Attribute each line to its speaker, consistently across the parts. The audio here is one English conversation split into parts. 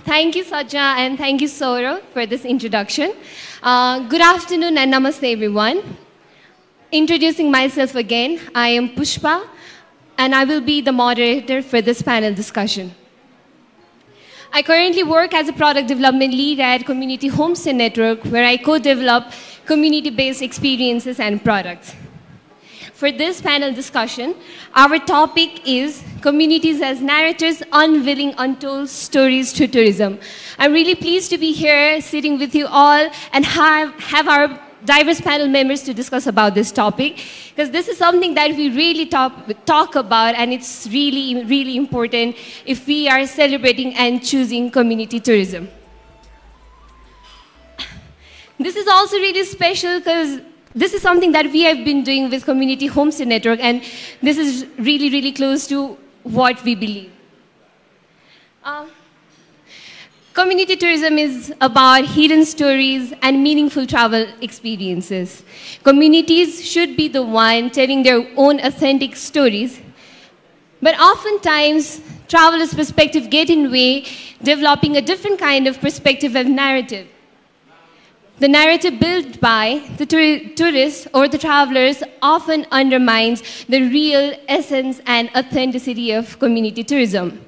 Speaker 1: Thank you, Sajja, and thank you, Saurav, for this introduction. Good afternoon and namaste, everyone. Introducing myself again, I am Pushpa, and I will be the moderator for this panel discussion. I currently work as a product development lead at Community Homestay Network, where I co-develop community-based experiences and products. For this panel discussion, our topic is Communities as Narrators, Unveiling, Untold Stories to Tourism. I'm really pleased to be here sitting with you all and have our diverse panel members to discuss about this topic, because this is something that we really talk about, and it's really, really important if we are celebrating and choosing community tourism. This is also really special because this is something that we have been doing with Community Homestay Network, and this is really, really close to what we believe. Community tourism is about hidden stories and meaningful travel experiences. Communities should be the one telling their own authentic stories, but oftentimes travelers' perspective get in the way, developing a different kind of perspective and narrative. The narrative built by the tourists or the travelers often undermines the real essence and authenticity of community tourism.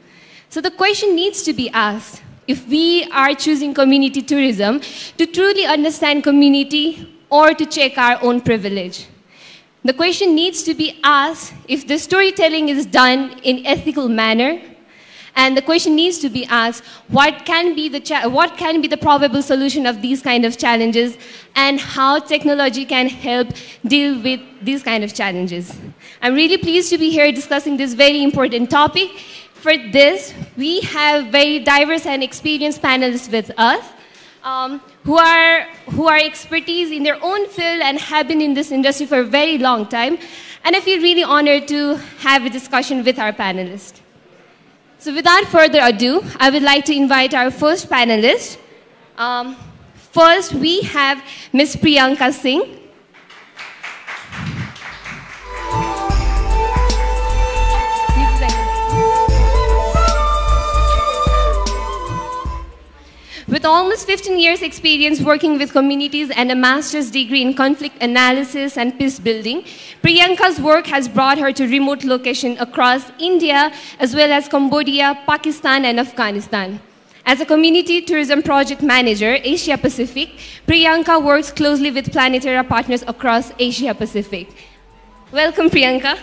Speaker 1: So the question needs to be asked, if we are choosing community tourism to truly understand community or to check our own privilege. The question needs to be asked if the storytelling is done in ethical manner, and the question needs to be asked, what can be the probable solution of these kind of challenges, and how technology can help deal with these kind of challenges. I'm really pleased to be here discussing this very important topic. For this, we have very diverse and experienced panelists with us who are expertise in their own field and have been in this industry for a very long time. And I feel really honored to have a discussion with our panelists. So without further ado, I would like to invite our first panelist. First, we have Ms. Priyanka Singh. With almost 15 years experience working with communities and a master's degree in conflict analysis and peace building, Priyanka's work has brought her to remote locations across India, as well as Cambodia, Pakistan, and Afghanistan. As a community tourism project manager, Asia Pacific, Priyanka works closely with Planetera partners across Asia Pacific. Welcome, Priyanka.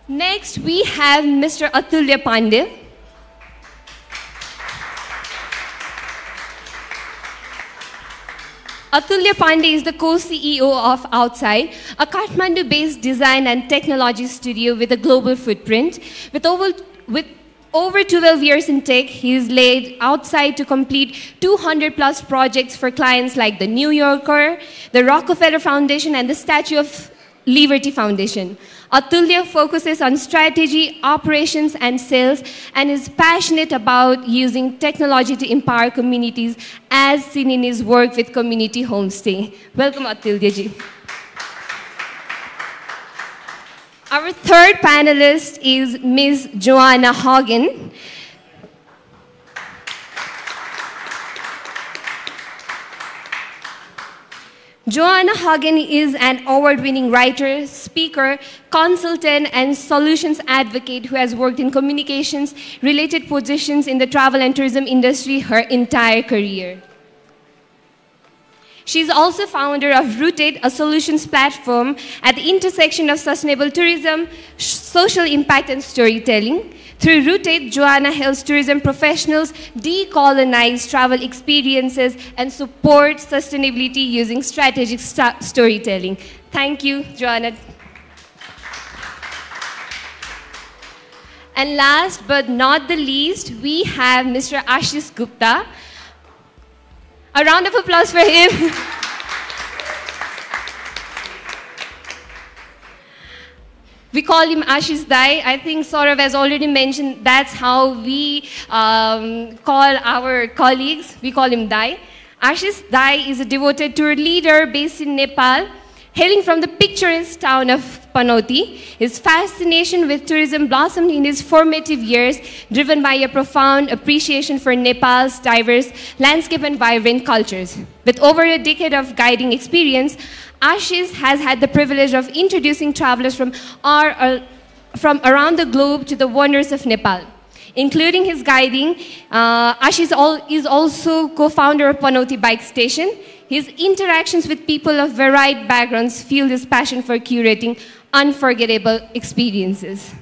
Speaker 1: Next, we have Mr. Atulya Pandey. Atulya Pandey is the co-CEO of Outside, a Kathmandu-based design and technology studio with a global footprint. With over 12 years in tech, he is laid Outside to complete 200+ projects for clients like the New Yorker, the Rockefeller Foundation, and the Statue of Liberty Foundation. Atulya focuses on strategy, operations, and sales, and is passionate about using technology to empower communities, as seen in his work with Community Homestay. Welcome, Atulya ji. Our third panelist is Ms. Joanna Hagen. Joanna Hagen is an award-winning writer, speaker, consultant, and solutions advocate who has worked in communications-related positions in the travel and tourism industry her entire career. She is also founder of Rooted, a solutions platform at the intersection of sustainable tourism, social impact, and storytelling. Through Rooted, Joanna helps tourism professionals decolonize travel experiences and support sustainability using strategic storytelling. Thank you, Joanna. And last but not the least, we have Mr. Ashish Gupta. A round of applause for him. We call him Ashish Dai. I think Saurav has already mentioned that's how we call our colleagues. We call him Dai. Ashish Dai is a devoted tour leader based in Nepal. Hailing from the picturesque town of Panoti, his fascination with tourism blossomed in his formative years, driven by a profound appreciation for Nepal's diverse landscape and vibrant cultures. With over a decade of guiding experience, Ashish has had the privilege of introducing travelers from around the globe to the wonders of Nepal. Including his guiding, Ashish is also co-founder of Panoti Bike Station. His interactions with people of varied backgrounds fuel his passion for curating unforgettable experiences.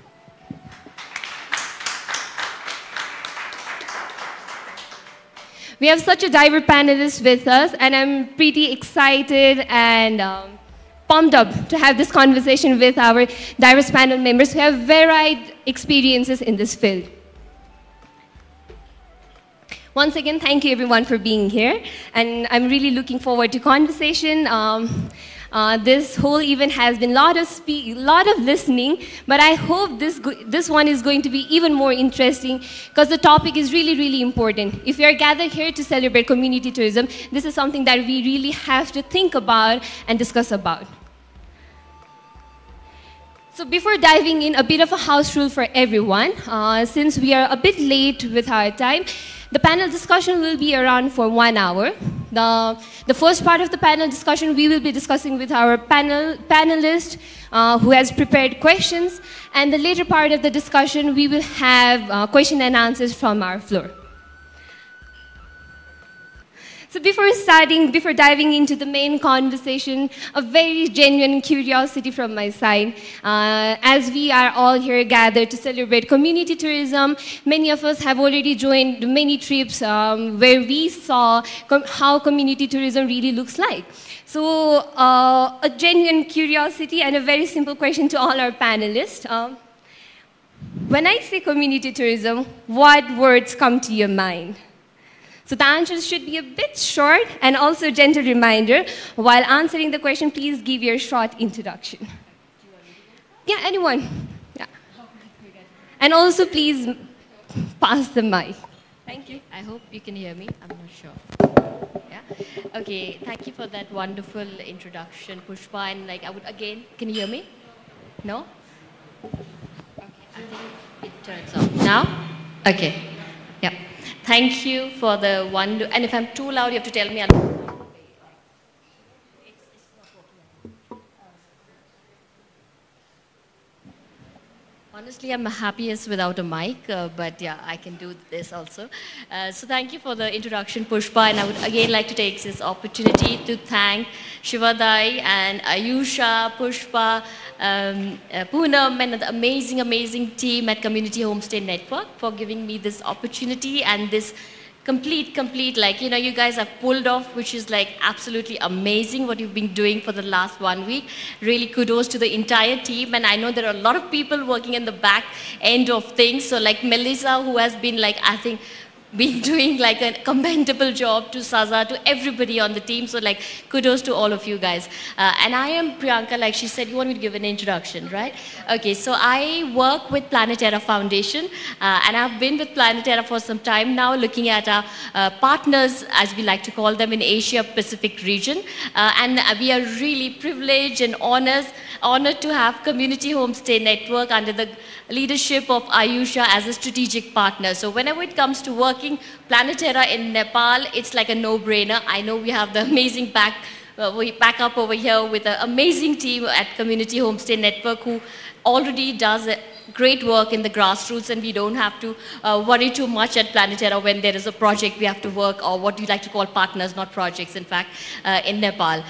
Speaker 1: We have such a diverse panelist with us, and I'm pretty excited and pumped up to have this conversation with our diverse panel members who have varied experiences in this field. Once again, thank you everyone for being here, and I'm really looking forward to conversation. This whole event has been a lot of listening, but I hope this one is going to be even more interesting because the topic is really, really important. If we are gathered here to celebrate community tourism, this is something that we really have to think about and discuss about. So before diving in, a bit of a house rule for everyone. Since we are a bit late with our time, the panel discussion will be around for 1 hour. The first part of the panel discussion, we will be discussing with our panelist who has prepared questions. And the later part of the discussion, we will have question and answers from our floor. So before diving into the main conversation, a very genuine curiosity from my side. As we are all here gathered to celebrate community tourism, many of us have already joined many trips where we saw how community tourism really looks like. So a genuine curiosity and a very simple question to all our panelists. When I say community tourism, what words come to your mind? So the answers should be a bit short and also a gentle reminder. While answering the question, please give your short introduction. Yeah, anyone. Yeah. And also please pass the mic.
Speaker 2: Thank you. I hope you can hear me. I'm not sure. Yeah. Okay. Thank you for that wonderful introduction, Pushpa. And I would again, can you hear me? No? Okay. I think it turns off now. Okay. Yeah. Thank you for the one. And if I'm too loud, you have to tell me. Honestly, I'm happiest without a mic, but yeah, I can do this also. So thank you for the introduction, Pushpa, and I would again like to take this opportunity to thank Shivadai and Ayusha, Pushpa, Poonam, and the amazing, amazing team at Community Homestay Network for giving me this opportunity and this complete, you guys have pulled off, which is absolutely amazing what you've been doing for the last 1 week. Really kudos to the entire team. And I know there are a lot of people working in the back end of things. So Melissa, who has been I think, been doing a commendable job, to Saza, to everybody on the team. So kudos to all of you guys. And I am Priyanka, like she said. You want me to give an introduction, right? Okay, so I work with Planetera Foundation, and I've been with Planetera for some time now, looking at our partners, as we like to call them, in Asia Pacific region. And we are really privileged and honored to have Community Homestay Network under the leadership of Ayusha as a strategic partner. So whenever it comes to working Planetera in Nepal, it's like a no-brainer. I know we have the amazing backup over here with an amazing team at Community Homestay Network who already does great work in the grassroots, and we don't have to worry too much at Planetera when there is a project we have to work, or what we like to call partners, not projects, in fact, in Nepal.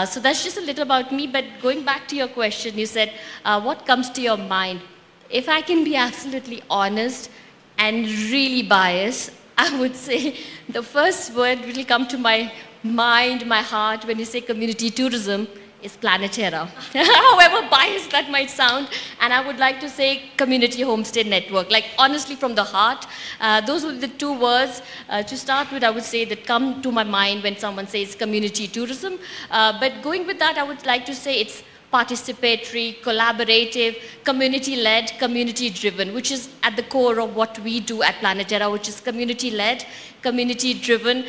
Speaker 2: So that's just a little about me, but going back to your question, you said, what comes to your mind? If I can be absolutely honest and really biased, I would say the first word will come to my mind, my heart, when you say community tourism, is Planetera. However biased that might sound. And I would like to say Community Homestay Network. Honestly, from the heart, those were the two words to start with, I would say, that come to my mind when someone says community tourism. But going with that, I would like to say it's participatory, collaborative, community-led, community-driven, which is at the core of what we do at Planetera, which is community-led, community-driven,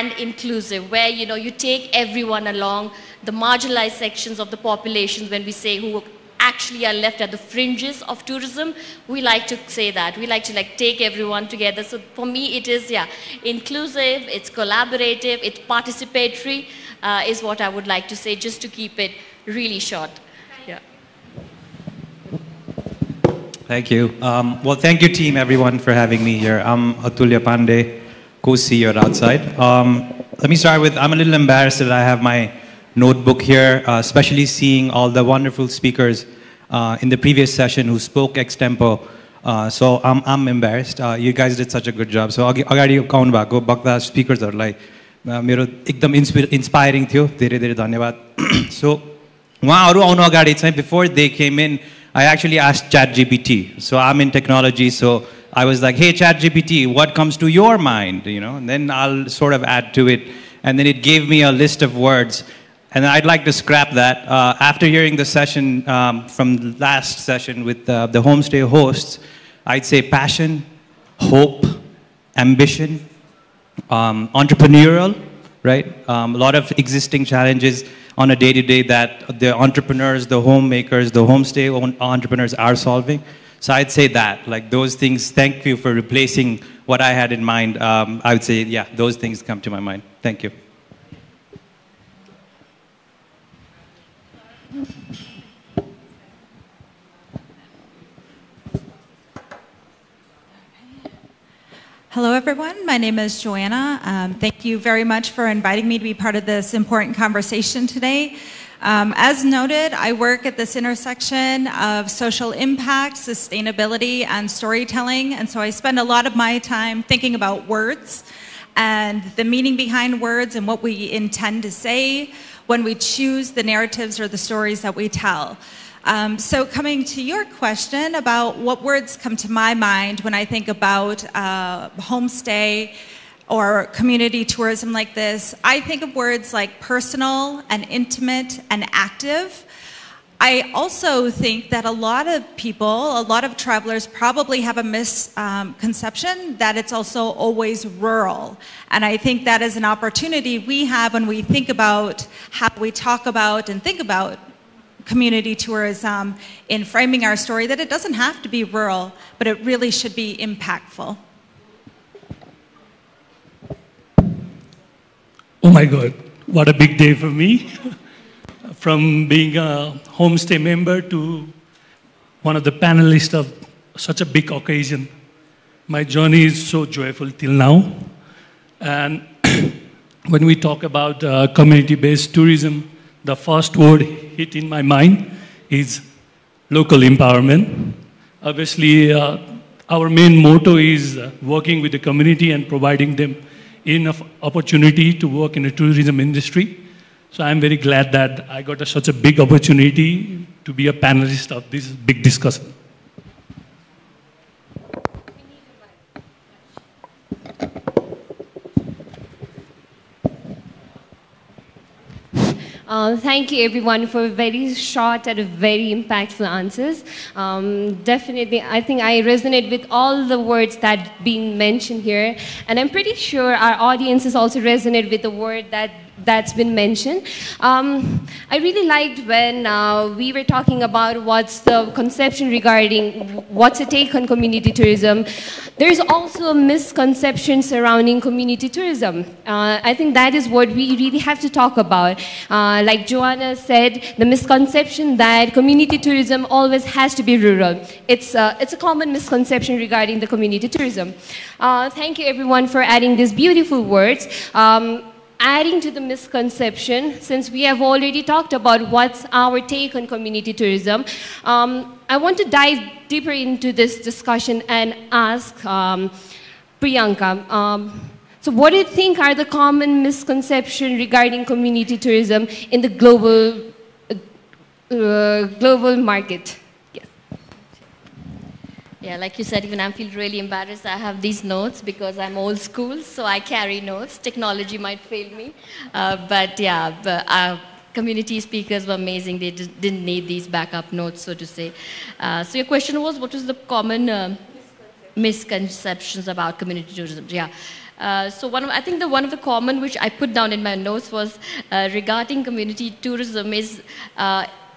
Speaker 2: and inclusive, where you take everyone along, the marginalized sections of the populations, when we say who actually are left at the fringes of tourism, we like to say that. We like to take everyone together. So for me, it is, inclusive, it's collaborative, it's participatory, is what I would like to say, just to keep it really short. Yeah.
Speaker 3: Thank you. Well, thank you, team, everyone, for having me here. I'm Atulya Pandey, co-CEO outside. Let me start with, I'm a little embarrassed that I have my notebook here, especially seeing all the wonderful speakers in the previous session who spoke ex-tempo. So I'm embarrassed. You guys did such a good job. So agadi kaun bhako bakda speakers are like मेरो एकदम inspiring थियो. धेरै धेरै धन्यवाद. So उहाँहरु आउनु अगाडि चाहिँ before they came in, I actually asked ChatGPT. So I'm in technology, so I was like, hey ChatGPT, what comes to your mind? And then I'll sort of add to it. And then it gave me a list of words. And I'd like to scrap that. After hearing the session from the last session with the Homestay hosts, I'd say passion, hope, ambition, entrepreneurial, right? A lot of existing challenges on a day-to-day that the entrepreneurs, the homemakers, the homestay entrepreneurs are solving. So I'd say that, like those things, thank you for replacing what I had in mind. I would say, yeah, those things come to my mind. Thank you.
Speaker 4: Hello, everyone. My name is Joanna. Thank you very much for inviting me to be part of this important conversation today. As noted, I work at this intersection of social impact, sustainability, and storytelling. And so I spend a lot of my time thinking about words and the meaning behind words and what we intend to say when we choose the narratives or the stories that we tell. So coming to your question about what words come to my mind when I think about homestay or community tourism like this, I think of words like personal and intimate and active. I also think that a lot of people, a lot of travelers probably have a misconception that it's also always rural. And I think that is an opportunity we have when we think about how we talk about and think about community tourism in framing our story, that it doesn't have to be rural, but it really should be impactful.
Speaker 5: Oh my God, what a big day for me. From being a homestay member to one of the panelists of such a big occasion. My journey is so joyful till now. And when we talk about community-based tourism, the first word hit in my mind is local empowerment. Obviously, our main motto is working with the community and providing them enough opportunity to work in the tourism industry. So I'm very glad that I got such a big opportunity to be a panelist of this big discussion.
Speaker 1: Thank you, everyone, for very short and very impactful answers. Definitely, I think I resonate with all the words that have been mentioned here. And I'm pretty sure our audiences also resonate with the word that's been mentioned. I really liked when we were talking about what's the conception regarding what's a take on community tourism. There's also a misconception surrounding community tourism. I think that is what we really have to talk about. Like Joanna said, the misconception that community tourism always has to be rural. It's a common misconception regarding the community tourism. Thank you, everyone, for adding these beautiful words. Adding to the misconception, since we have already talked about what's our take on community tourism, I want to dive deeper into this discussion and ask Priyanka, so what do you think are the common misconceptions regarding community tourism in the global market?
Speaker 2: Yeah, like you said, even I feel really embarrassed. I have these notes because I'm old school, so I carry notes. Technology might fail me. But our community speakers were amazing. They didn't need these backup notes, so to say. So your question was, what was the common misconceptions about community tourism. Yeah. So I think one of the common which I put down in my notes was regarding community tourism is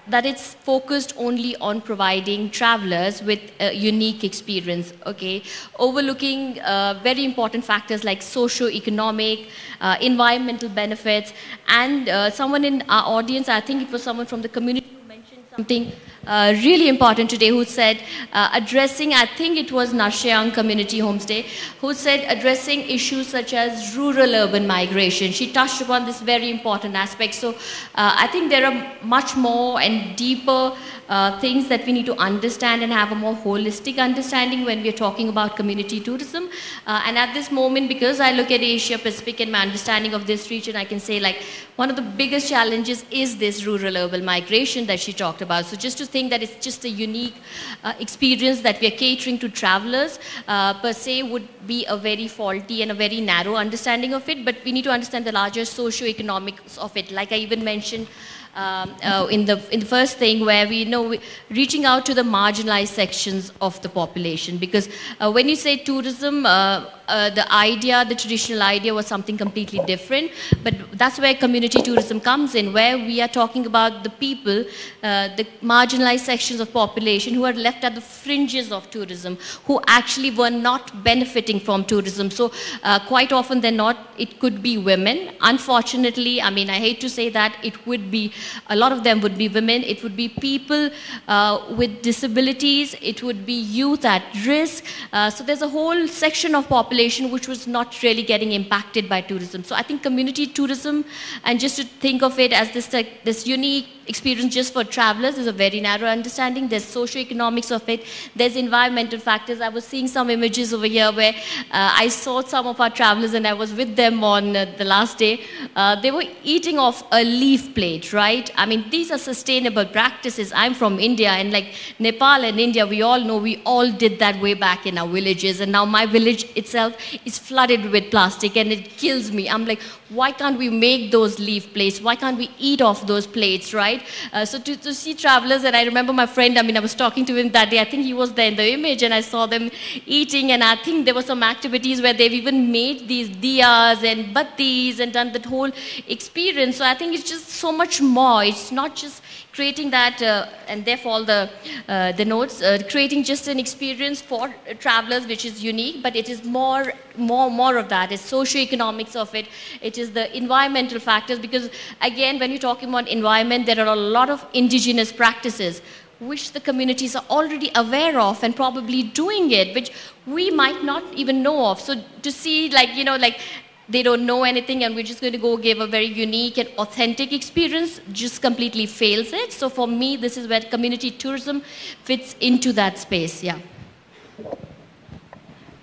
Speaker 2: that it's focused only on providing travelers with a unique experience, okay? Overlooking very important factors like socio-economic, environmental benefits, and someone in our audience, I think it was someone from the community who mentioned something really important today, who said addressing, I think it was Narration Community Homestay, who said addressing issues such as rural-urban migration. She touched upon this very important aspect. So I think there are much more and deeper things that we need to understand and have a more holistic understanding when we are talking about community tourism. And at this moment, because I look at Asia Pacific and my understanding of this region, I can say like one of the biggest challenges is this rural-urban migration that she talked about. So just to think that it's just a unique experience that we are catering to travelers per se would be a very faulty and a very narrow understanding of it, but we need to understand the larger socio-economics of it. Like I even mentioned in the first thing, where we know reaching out to the marginalized sections of the population, because when you say tourism, the traditional idea was something completely different, but that's where community tourism comes in, where we are talking about the people, the marginalized sections of population who are left at the fringes of tourism, who actually were not benefiting from tourism. So quite often than not, it could be women. Unfortunately, I mean, I hate to say that, it would be, a lot of them would be women, it would be people with disabilities, it would be youth at risk. So there's a whole section of population which was not really getting impacted by tourism. So I think community tourism, and just to think of it as this unique experience just for travelers, is a very narrow understanding. There's socio-economics of it, there's environmental factors. I was seeing some images over here where I saw some of our travelers, and I was with them on the last day. They were eating off a leaf plate, right? I mean, these are sustainable practices. I'm from India, and like Nepal and India, we all know we all did that way back in our villages, and now my village itself is flooded with plastic, and it kills me. I'm like, why can't we make those leaf plates? Why can't we eat off those plates, right? So to see travelers, and I remember my friend, I mean, I was talking to him that day, I think he was there in the image, and I saw them eating, and I think there were some activities where they've even made these diyas and battis and done that whole experience. So I think it's just so much more. It's not just creating that, and therefore the notes, creating just an experience for travelers which is unique, but it is more of that. It's socio-economics of it. It is the environmental factors, because again, when you're talking about environment, there are a lot of indigenous practices which the communities are already aware of and probably doing it, which we might not even know of. So to see, like, you know, like, they don't know anything and we're just going to go give a very unique and authentic experience, just completely fails it. So for me, this is where community tourism fits into that space. Yeah.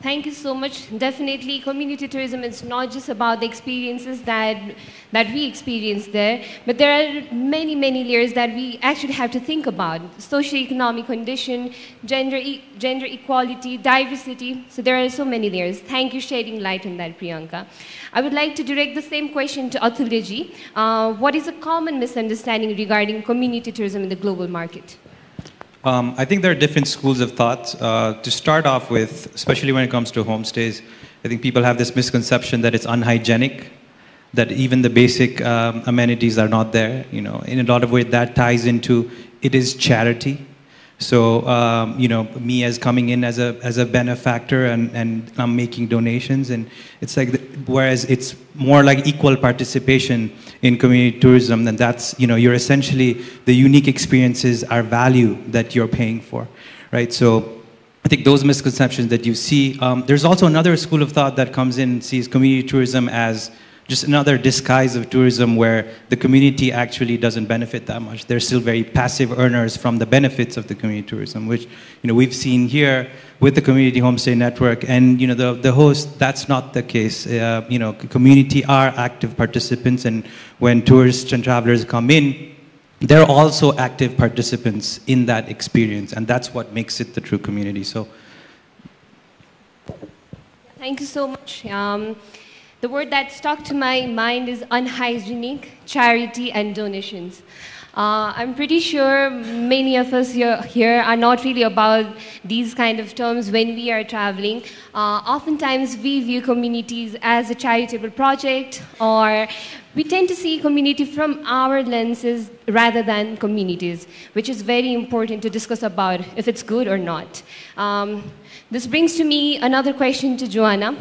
Speaker 1: Thank you so much. Definitely, community tourism is not just about the experiences that we experience there, but there are many, many layers that we actually have to think about. Socioeconomic condition, gender equality, diversity. So there are so many layers. Thank you for shedding light on that, Priyanka. I would like to direct the same question to Atulya ji. What is a common misunderstanding regarding community tourism in the global market?
Speaker 3: I think there are different schools of thought. To start off with, especially when it comes to homestays, I think people have this misconception that it's unhygienic, that even the basic amenities are not there. You know, in a lot of ways that ties into it is charity. So you know, me as coming in as a benefactor and I'm making donations, and it's like whereas it's more like equal participation in community tourism, then that's, you know, you're essentially, the unique experiences are value that you're paying for, right? So I think those misconceptions that you see. There's also another school of thought that comes in and sees community tourism as just another disguise of tourism where the community actually doesn't benefit that much. They're still very passive earners from the benefits of the community tourism, which, you know, we've seen here with the Community Homestay Network. And, you know, the host, that's not the case. You know, community are active participants, and when tourists and travelers come in, they're also active participants in that experience, and that's what makes it the true community. So,
Speaker 1: thank you so much. The word that stuck to my mind is unhygienic, charity, and donations. I'm pretty sure many of us here are not really about these kind of terms when we are traveling. Oftentimes we view communities as a charitable project, or we tend to see community from our lenses rather than communities, which is very important to discuss about if it's good or not. This brings to me another question to Joanna.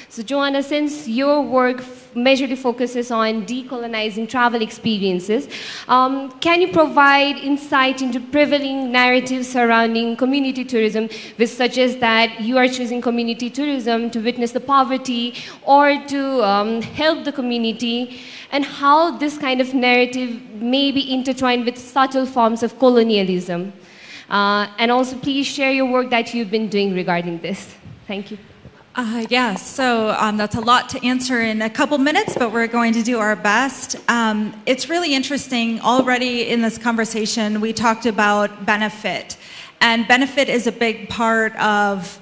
Speaker 1: So Joanna, since your work majorly focuses on decolonizing travel experiences, can you provide insight into prevailing narratives surrounding community tourism, which suggest that you are choosing community tourism to witness the poverty or to help the community, and how this kind of narrative may be intertwined with subtle forms of colonialism? And also, please share your work that you've been doing regarding this. Thank you.
Speaker 4: Yes, so that's a lot to answer in a couple minutes, but we're going to do our best. It's really interesting. Already in this conversation, we talked about benefit. And benefit is a big part of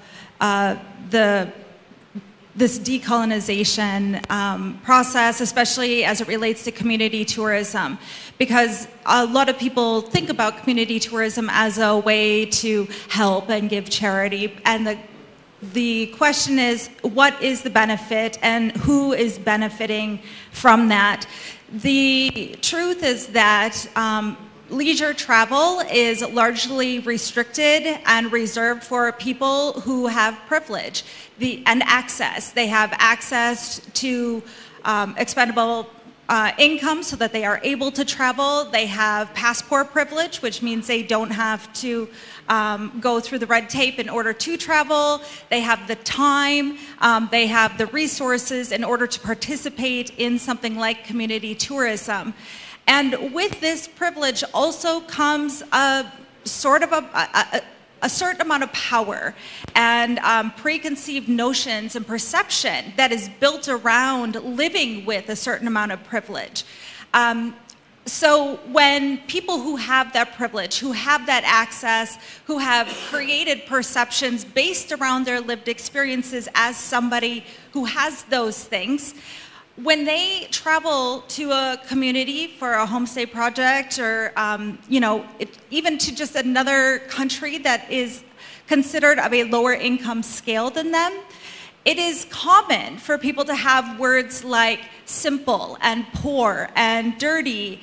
Speaker 4: this decolonization process, especially as it relates to community tourism, because a lot of people think about community tourism as a way to help and give charity, and the question is, what is the benefit and who is benefiting from that? The truth is that leisure travel is largely restricted and reserved for people who have privilege and access. They have access to expendable income so that they are able to travel. They have passport privilege, which means they don't have to go through the red tape in order to travel. They have the time, they have the resources in order to participate in something like community tourism. And with this privilege also comes a sort of a certain amount of power and preconceived notions and perception that is built around living with a certain amount of privilege. So when people who have that privilege, who have that access, who have created perceptions based around their lived experiences as somebody who has those things, when they travel to a community for a homestay project, or even to just another country that is considered of a lower income scale than them, it is common for people to have words like simple and poor and dirty,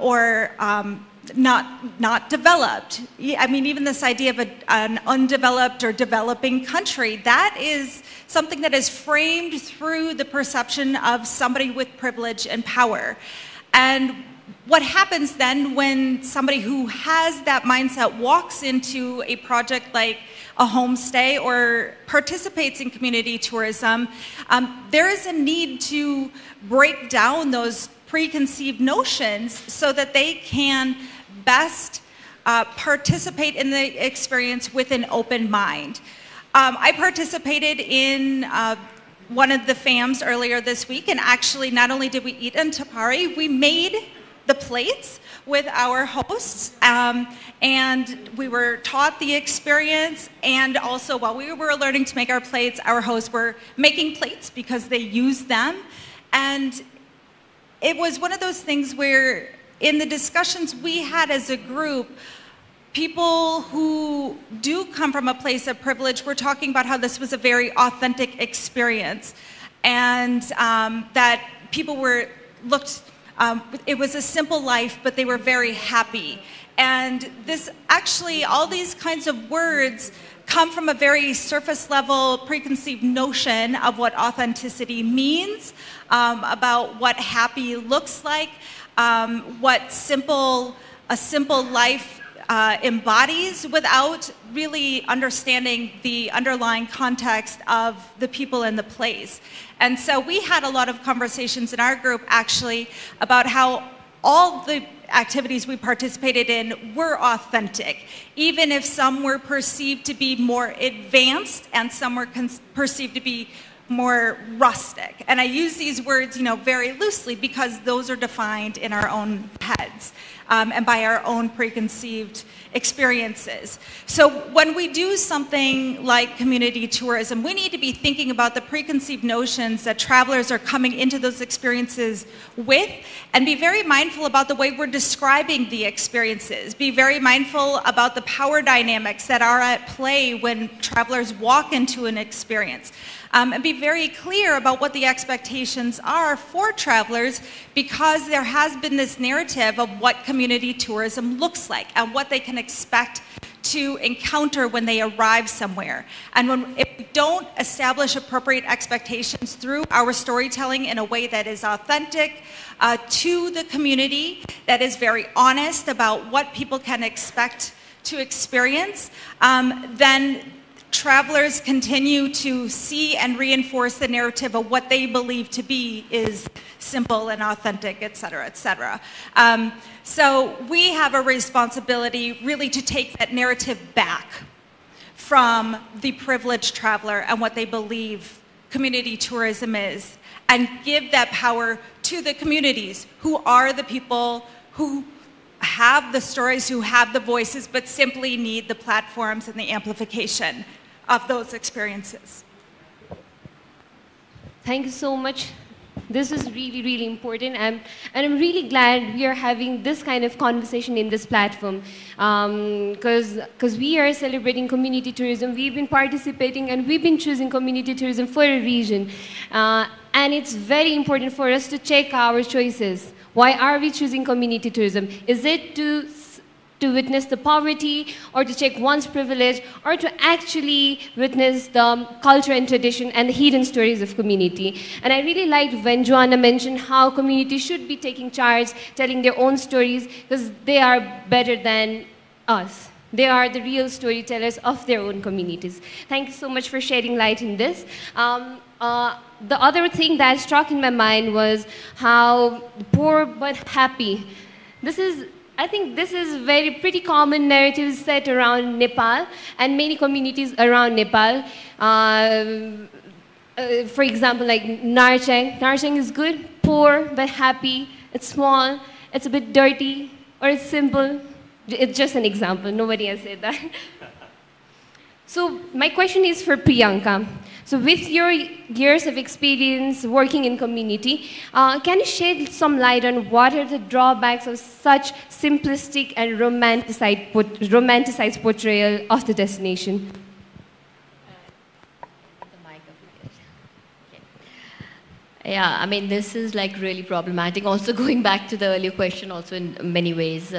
Speaker 4: or not developed. I mean, even this idea of an undeveloped or developing country, that is something that is framed through the perception of somebody with privilege and power. And what happens then when somebody who has that mindset walks into a project like a homestay or participates in community tourism, there is a need to break down those preconceived notions so that they can best participate in the experience with an open mind. I participated in one of the FAMs earlier this week, and actually not only did we eat in Tapari, we made the plates with our hosts, and we were taught the experience, and also while we were learning to make our plates, our hosts were making plates because they used them. And it was one of those things where in the discussions we had as a group, people who do come from a place of privilege were talking about how this was a very authentic experience, and that people it was a simple life, but they were very happy. And this actually, all these kinds of words come from a very surface level preconceived notion of what authenticity means, about what happy looks like, what a simple life embodies, without really understanding the underlying context of the people in the place. And so we had a lot of conversations in our group actually about how all the activities we participated in were authentic, even if some were perceived to be more advanced and some were perceived to be more rustic. And I use these words, very loosely because those are defined in our own heads and by our own preconceived experiences. So when we do something like community tourism, we need to be thinking about the preconceived notions that travelers are coming into those experiences with, and be very mindful about the way we're describing the experiences. Be very mindful about the power dynamics that are at play when travelers walk into an experience. And be very clear about what the expectations are for travelers, because there has been this narrative of what community tourism looks like and what they can expect to encounter when they arrive somewhere. And if we don't establish appropriate expectations through our storytelling in a way that is authentic to the community, that is very honest about what people can expect to experience, then travelers continue to see and reinforce the narrative of what they believe to be is simple and authentic, et cetera, et cetera. So we have a responsibility really to take that narrative back from the privileged traveler and what they believe community tourism is, and give that power to the communities, who are the people who have the stories, who have the voices, but simply need the platforms and the amplification of those experiences.
Speaker 1: Thank you so much. This is really, really important, and I'm really glad we are having this kind of conversation in this platform, because we are celebrating community tourism. We've been participating and we've been choosing community tourism for a reason, and it's very important for us to check our choices. Why are we choosing community tourism? Is it to witness the poverty, or to check one's privilege, or to actually witness the culture and tradition and the hidden stories of community? And I really liked when Joanna mentioned how communities should be taking charge, telling their own stories, because they are better than us. They are the real storytellers of their own communities. Thank you so much for shedding light in this. The other thing that struck in my mind was how poor but happy. I think this is pretty common narratives set around Nepal and many communities around Nepal. For example, like Narchang. Narchang is good, poor, but happy. It's small, it's a bit dirty, or it's simple. It's just an example, nobody has said that. So my question is for Priyanka. So with your years of experience working in community, can you shed some light on what are the drawbacks of such simplistic and romanticized portrayal of the destination?
Speaker 2: Yeah, I mean, this is like really problematic. Also going back to the earlier question also in many ways.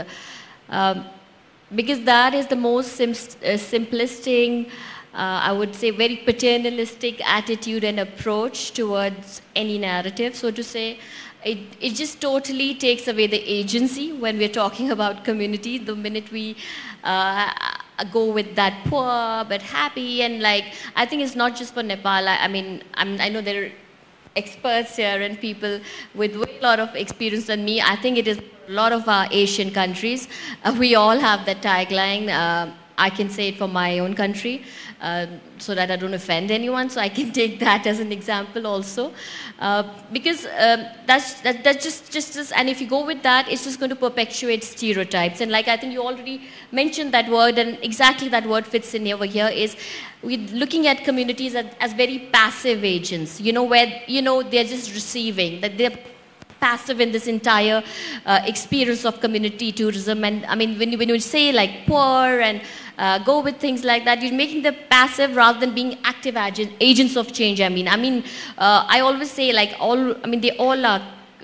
Speaker 2: Because that is the most simplistic, I would say very paternalistic attitude and approach towards any narrative, so to say. It just totally takes away the agency when we're talking about community. The minute we go with that poor but happy, and like, I think it's not just for Nepal. I know there are experts here and people with a lot of experience than me. I think it is a lot of our Asian countries. We all have that tagline. I can say it for my own country, so that I don't offend anyone. So I can take that as an example also, because that's just. And if you go with that, it's just going to perpetuate stereotypes. And like I think you already mentioned that word, and exactly that word fits in over here. Is we're looking at communities as very passive agents. Where they're just receiving, that they're passive in this entire experience of community tourism. And I mean, when you say like poor and go with things like that, you're making them passive rather than being active agents of change. I always say they all are.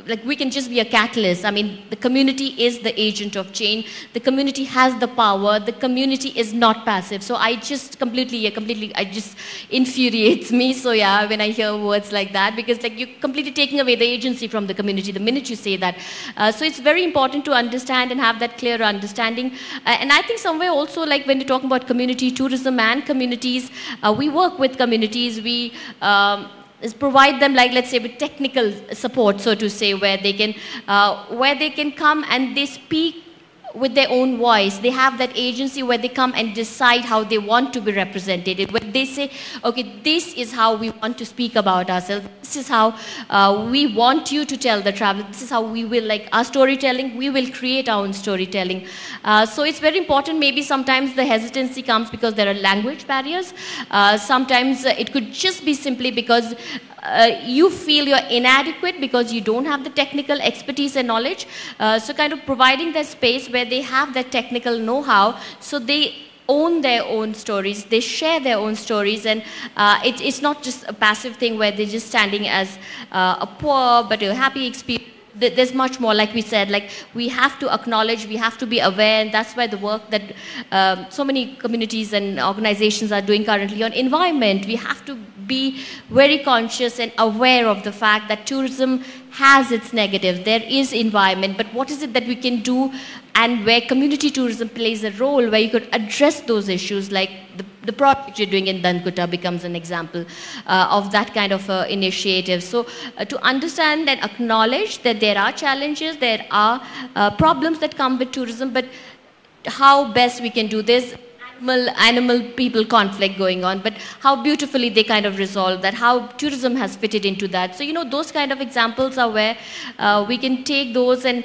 Speaker 2: Like, we can just be a catalyst. I mean, the community is the agent of change. The community has the power. The community is not passive. So I just completely, it just infuriates me. So yeah, when I hear words like that, because like you're completely taking away the agency from the community the minute you say that. So it's very important to understand and have that clear understanding. And I think somewhere also, like when you're talking about community tourism and communities, we work with communities. We is provide them, like, let's say, with technical support, so to say, where they can come and they speak with their own voice. They have that agency where they come and decide how they want to be represented. When they say, okay, this is how we want to speak about ourselves, this is how we want you to tell the travel, this is how we will, like our storytelling, we will create our own storytelling. So it's very important. Maybe sometimes the hesitancy comes because there are language barriers. Sometimes it could just be simply because you feel you're inadequate because you don't have the technical expertise and knowledge. So kind of providing that space where they have that technical know-how, so they own their own stories, they share their own stories, and it's not just a passive thing where they're just standing as a poor but a happy experience. There's much more, like we said, like we have to acknowledge, we have to be aware, and that's why the work that so many communities and organizations are doing currently on environment. We have to be very conscious and aware of the fact that tourism has its negatives. There is environment, but what is it that we can do, and where community tourism plays a role, where you could address those issues, like the project you're doing in Dankutta becomes an example of that kind of initiative. So to understand and acknowledge that there are challenges, there are problems that come with tourism, but how best we can do this. Animal people conflict going on, but how beautifully they kind of resolve that, how tourism has fitted into that. So, you know, those kind of examples are where we can take those and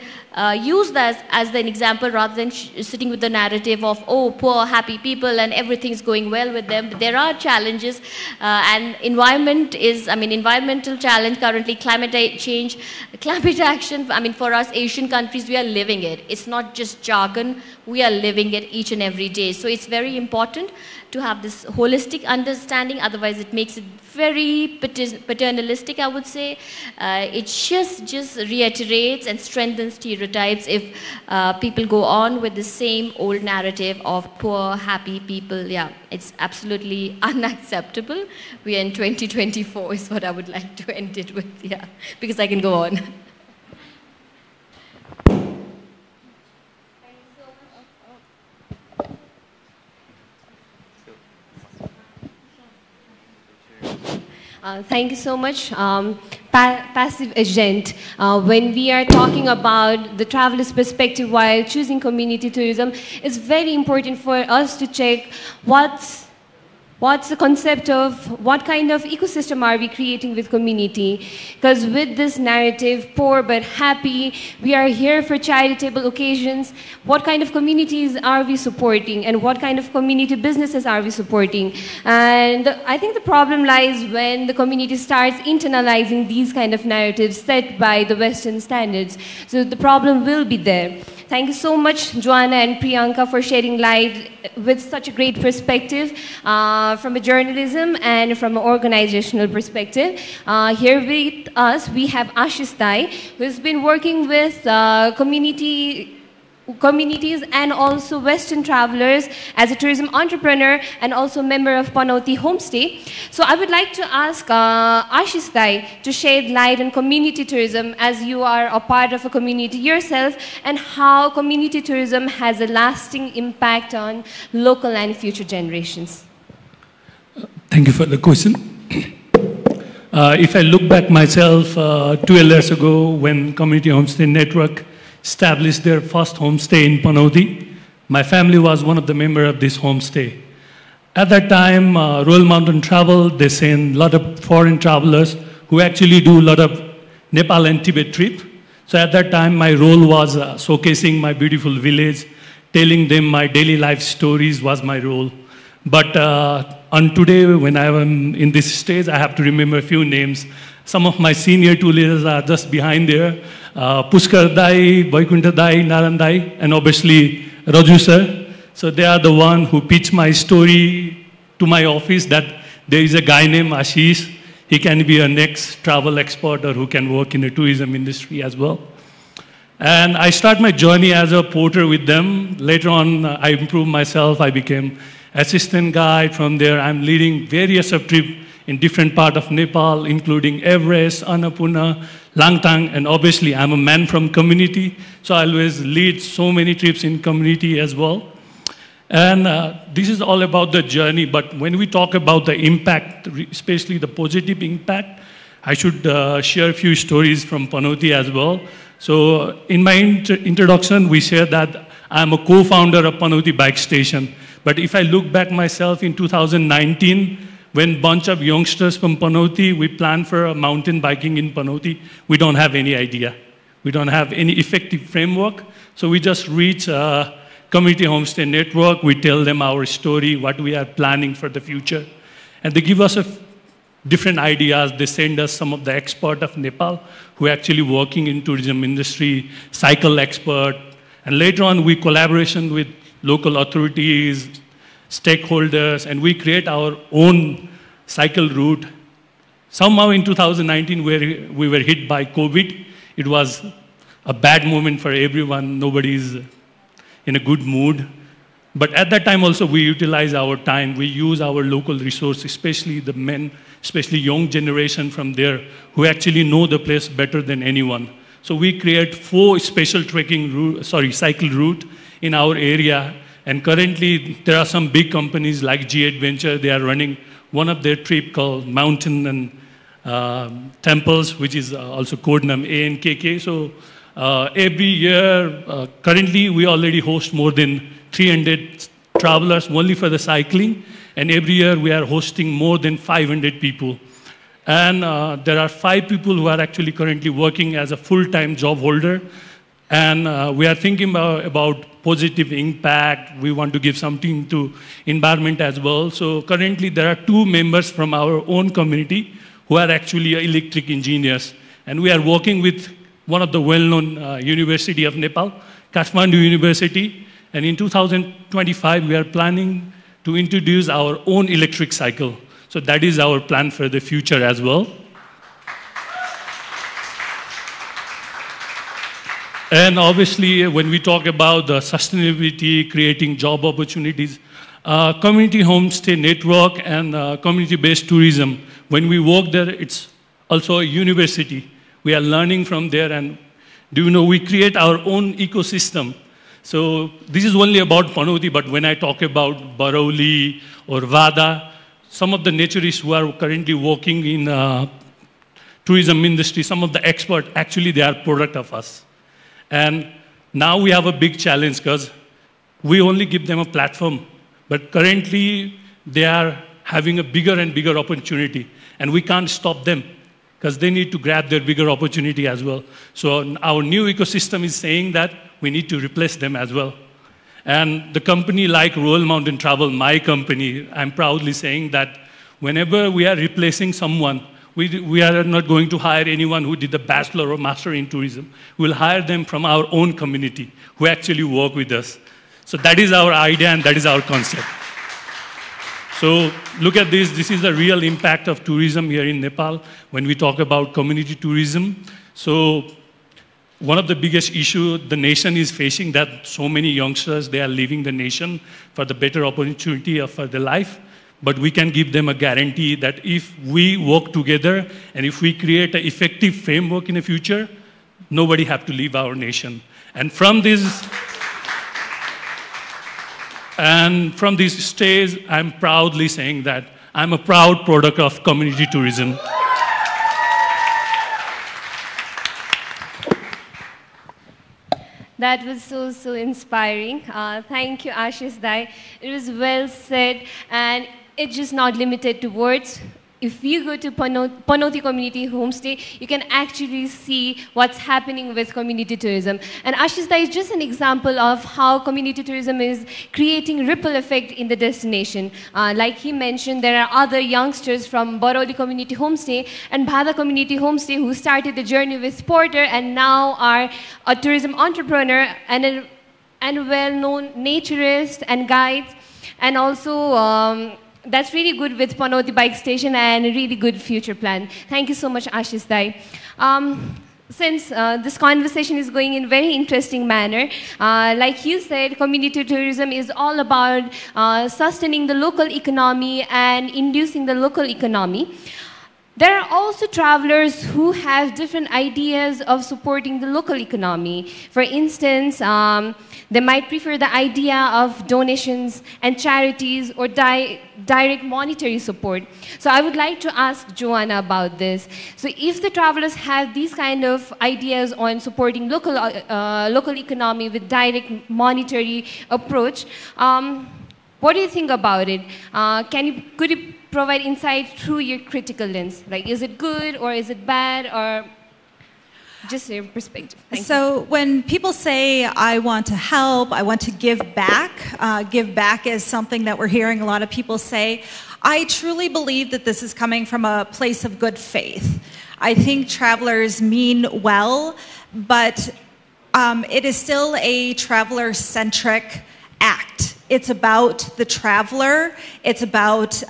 Speaker 2: use that as an example, rather than sitting with the narrative of, oh, poor, happy people and everything's going well with them. But there are challenges, and environmental challenge currently, climate change, climate action. I mean, for us Asian countries, we are living it. It's not just jargon, we are living it each and every day. So it's very important to have this holistic understanding, otherwise it makes it very paternalistic, I would say. It just reiterates and strengthens stereotypes if people go on with the same old narrative of poor, happy people. Yeah, it's absolutely unacceptable. We are in 2024 is what I would like to end it with, yeah, because I can go on.
Speaker 1: Thank you so much. Passive agent. When we are talking about the traveler's perspective while choosing community tourism, it's very important for us to check what's the concept of what kind of ecosystem are we creating with community. Because with this narrative, poor but happy, we are here for charitable occasions. What kind of communities are we supporting, and what kind of community businesses are we supporting? And I think the problem lies when the community starts internalizing these kind of narratives set by the Western standards. So the problem will be there. Thank you so much, Joanna and Priyanka, for shedding light with such a great perspective from a journalism and from an organizational perspective. Here with us, we have Ashish Dai, who has been working with communities and also Western travelers as a tourism entrepreneur and also member of Panauti Homestay. So I would like to ask Ashish Dai to shed light on community tourism, as you are a part of a community yourself, and how community tourism has a lasting impact on local and future generations.
Speaker 5: Thank you for the question. If I look back myself 12 years ago, when Community Homestay Network established their first homestay in Panauti, my family was one of the members of this homestay. At that time, Royal Mountain Travel, they send a lot of foreign travelers who actually do a lot of Nepal and Tibet trip. So at that time, my role was showcasing my beautiful village, telling them my daily life stories was my role. But on today, when I am in this stage, I have to remember a few names. Some of my senior two leaders are just behind there. Pushkar Dai, Vaikuntha Dai, Naran Dai, and obviously Raju sir. So they are the one who pitched my story to my office that there is a guy named Ashish. He can be a next travel expert or who can work in the tourism industry as well. And I start my journey as a porter with them. Later on, I improved myself. I became assistant guide. From there, I'm leading various trips in different parts of Nepal, including Everest, Annapurna, Langtang, and obviously I'm a man from community, so I always lead so many trips in community as well. And this is all about the journey, but when we talk about the impact, especially the positive impact, I should share a few stories from Panauti as well. So in my introduction, we shared that I'm a co-founder of Panoti Bike Station. But if I look back myself in 2019, when a bunch of youngsters from Panoti, we planned for a mountain biking in Panoti, we don't have any idea. We don't have any effective framework. So we just reach a community homestay network. We tell them our story, what we are planning for the future. And they give us different ideas. They send us some of the experts of Nepal who are actually working in tourism industry, cycle expert. And later on, we collaboration with local authorities, stakeholders, and we create our own cycle route. Somehow in 2019, we were hit by COVID. It was a bad moment for everyone. Nobody's in a good mood. But at that time also, we utilize our time. We use our local resources, especially the men, especially young generation from there, who actually know the place better than anyone. So we create 4 special cycle route in our area. And currently, there are some big companies like G Adventure. They are running one of their trip called Mountain and Temples, which is also codename ANKK. So every year, currently, we already host more than 300 travelers only for the cycling. And every year, we are hosting more than 500 people. And there are 5 people who are actually currently working as a full-time job holder. And we are thinking about positive impact. We want to give something to environment as well. So currently there are 2 members from our own community who are actually electric engineers. And we are working with one of the well-known University of Nepal, Kathmandu University. And in 2025, we are planning to introduce our own electric cycle. So that is our plan for the future as well. And obviously, when we talk about the sustainability, creating job opportunities, community homestay network and community-based tourism, when we work there, it's also a university. We are learning from there, and we create our own ecosystem. So this is only about Panoti, but when I talk about Barauli or Vada, some of the naturists who are currently working in tourism industry, some of the experts, actually they are product of us. And now we have a big challenge because we only give them a platform. But currently, they are having a bigger and bigger opportunity. And we can't stop them because they need to grab their bigger opportunity as well. So our new ecosystem is saying that we need to replace them as well. And the company like Royal Mountain Travel, my company, I'm proudly saying that whenever we are replacing someone, we are not going to hire anyone who did a bachelor or master in tourism. We'll hire them from our own community who actually work with us. So that is our idea and that is our concept. So look at this. This is the real impact of tourism here in Nepal when we talk about community tourism. So one of the biggest issues the nation is facing, that so many youngsters, they are leaving the nation for the better opportunity for their life. But we can give them a guarantee that if we work together and if we create an effective framework in the future, nobody have to leave our nation. And from this stage, I'm proudly saying that I'm a proud product of community tourism.
Speaker 1: That was so inspiring. Thank you, Ashish Dai. It was well said, and it's just not limited to words. If you go to Panoti Community Homestay, you can actually see what's happening with community tourism. And Ashish Dai is just an example of how community tourism is creating ripple effect in the destination. Like he mentioned, there are other youngsters from Barauli Community Homestay and Bhada Community Homestay who started the journey with Porter and now are a tourism entrepreneur and a well-known naturist and guides. And also, that's really good with Panoti Bike Station and a really good future plan. Thank you so much, Ashish Dai. Since this conversation is going in a very interesting manner, like you said, community tourism is all about sustaining the local economy and inducing the local economy. There are also travelers who have different ideas of supporting the local economy. For instance, they might prefer the idea of donations and charities or direct monetary support. So I would like to ask Joanna about this. So if the travelers have these kind of ideas on supporting local economy with direct monetary approach, what do you think about it? Could you provide insight through your critical lens? Like, is it good or is it bad, or just your perspective? Thank you.
Speaker 4: When people say, I want to help, I want to give back is something that we're hearing a lot of people say. I truly believe that this is coming from a place of good faith. I think travelers mean well, but it is still a traveler-centric act. It's about the traveler, it's about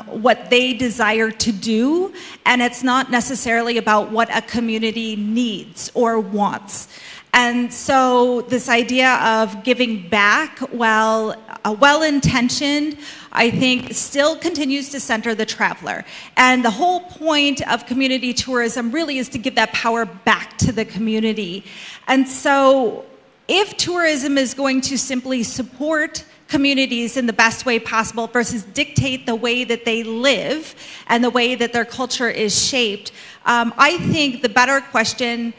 Speaker 4: what they desire to do, and it's not necessarily about what a community needs or wants. And so this idea of giving back, while well-intentioned, I think still continues to center the traveler. And the whole point of community tourism really is to give that power back to the community. And so if tourism is going to simply support communities in the best way possible versus dictate the way that they live and the way that their culture is shaped, I think the better question,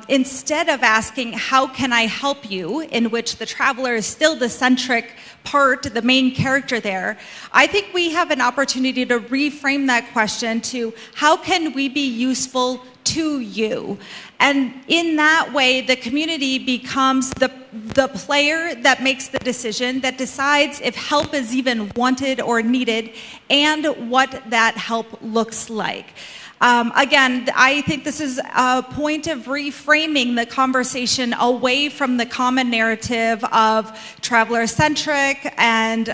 Speaker 4: instead of asking, how can I help you, in which the traveler is still the centric part, the main character there, I think we have an opportunity to reframe that question to, how can we be useful to you? And in that way, the community becomes the player that makes the decision, that decides if help is even wanted or needed, and what that help looks like. Again, I think this is a point of reframing the conversation away from the common narrative of traveler-centric and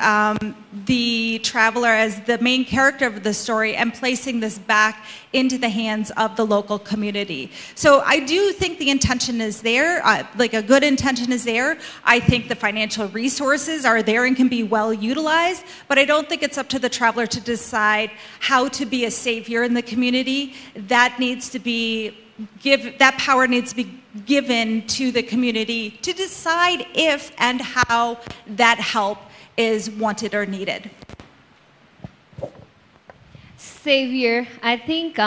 Speaker 4: the traveler as the main character of the story, and placing this back into the hands of the local community. So I do think the intention is there, like a good intention is there. I think the financial resources are there and can be well utilized, but I don't think it's up to the traveler to decide how to be a savior in the community. That needs to be that power needs to be given to the community to decide if and how that help is wanted or needed.
Speaker 1: Savior, I think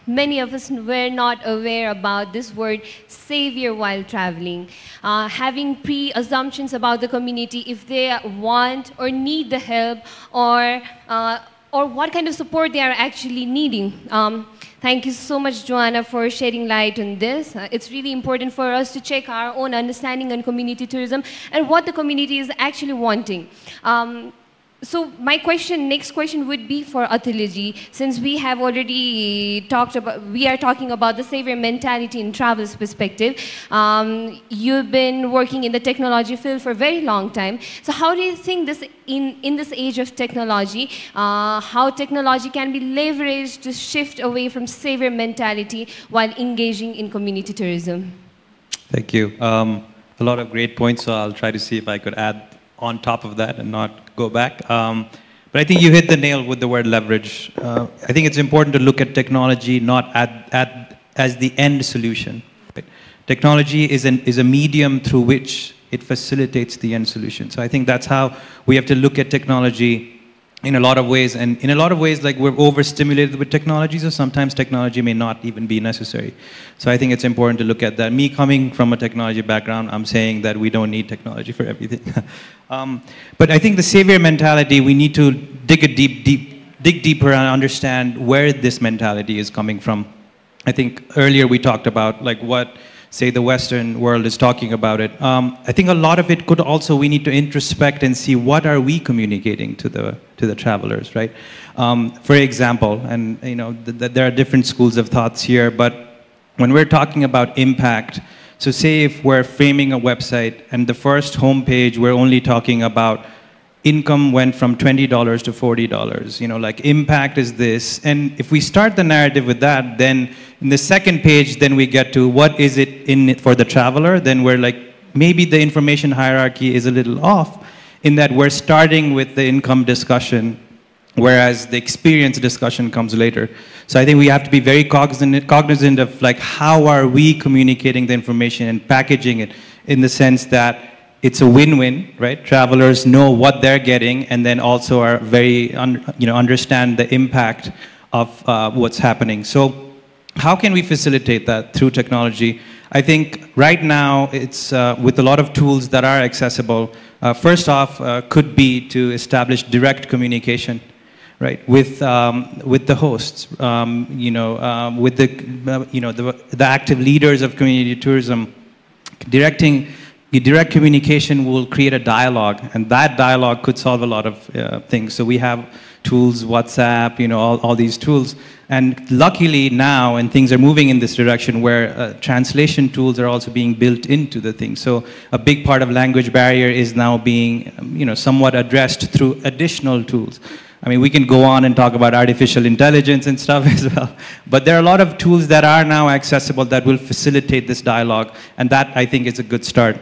Speaker 1: many of us were not aware about this word savior while traveling. Having pre-assumptions about the community, if they want or need the help, or what kind of support they are actually needing. Thank you so much, Joanna, for shedding light on this. It's really important for us to check our own understanding on community tourism and what the community is actually wanting. So my next question would be for Atulya, since we have already we are talking about the savior mentality in travel's perspective. You've been working in the technology field for a very long time. So how do you think this, in this age of technology, how technology can be leveraged to shift away from savior mentality while engaging in community tourism?
Speaker 3: Thank you. A lot of great points, so I'll try to see if I could add on top of that and not go back. But I think you hit the nail with the word leverage. I think it's important to look at technology not as the end solution. Right? Technology is a medium through which it facilitates the end solution. So I think that's how we have to look at technology in a lot of ways. And in a lot of ways, like, we're overstimulated with technology, so sometimes technology may not even be necessary. So I think it's important to look at that. Me coming from a technology background, I'm saying that we don't need technology for everything. But I think the savior mentality, we need to dig deeper and understand where this mentality is coming from. I think earlier we talked about, like, what, say, the Western world is talking about it. I think a lot of it could also, we need to introspect and see what are we communicating to the travelers, right? For example, and you know, there are different schools of thoughts here, but when we're talking about impact, so say if we're framing a website and the first homepage we're only talking about income went from $20 to $40, you know, like, impact is this. And if we start the narrative with that, then in the second page, then we get to what is it in it for the traveler. Then we're like, maybe the information hierarchy is a little off in that we're starting with the income discussion whereas the experience discussion comes later. So I think we have to be very cognizant of like how are we communicating the information and packaging it in the sense that it's a win-win, right? Travelers know what they're getting and then also are very, understand the impact of what's happening. So how can we facilitate that through technology? I think right now it's with a lot of tools that are accessible. First off, could be to establish direct communication, right, with the hosts, with the active leaders of community tourism. Direct communication will create a dialogue, and that dialogue could solve a lot of things. So we have tools, WhatsApp, all these tools. And luckily now, and things are moving in this direction where translation tools are also being built into the thing. So a big part of language barrier is now being, somewhat addressed through additional tools. I mean, we can go on and talk about artificial intelligence and stuff as well. But there are a lot of tools that are now accessible that will facilitate this dialogue. And that, I think, is a good start.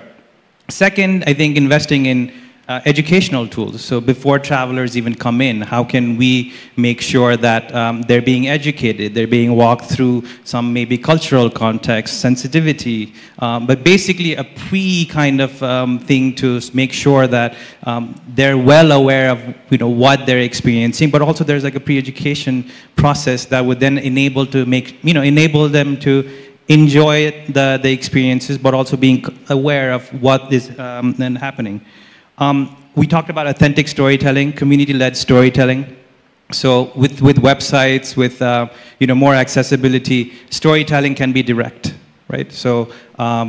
Speaker 3: Second, I think investing in educational tools. So before travelers even come in, how can we make sure that they're being educated, they're being walked through some maybe cultural context, sensitivity, but basically a kind of thing to make sure that they're well aware of what they're experiencing, but also there's like a pre-education process that would then enable them to enjoy the experiences, but also being aware of what is then happening. We talked about authentic storytelling, community-led storytelling. So with websites, with more accessibility, storytelling can be direct, right? So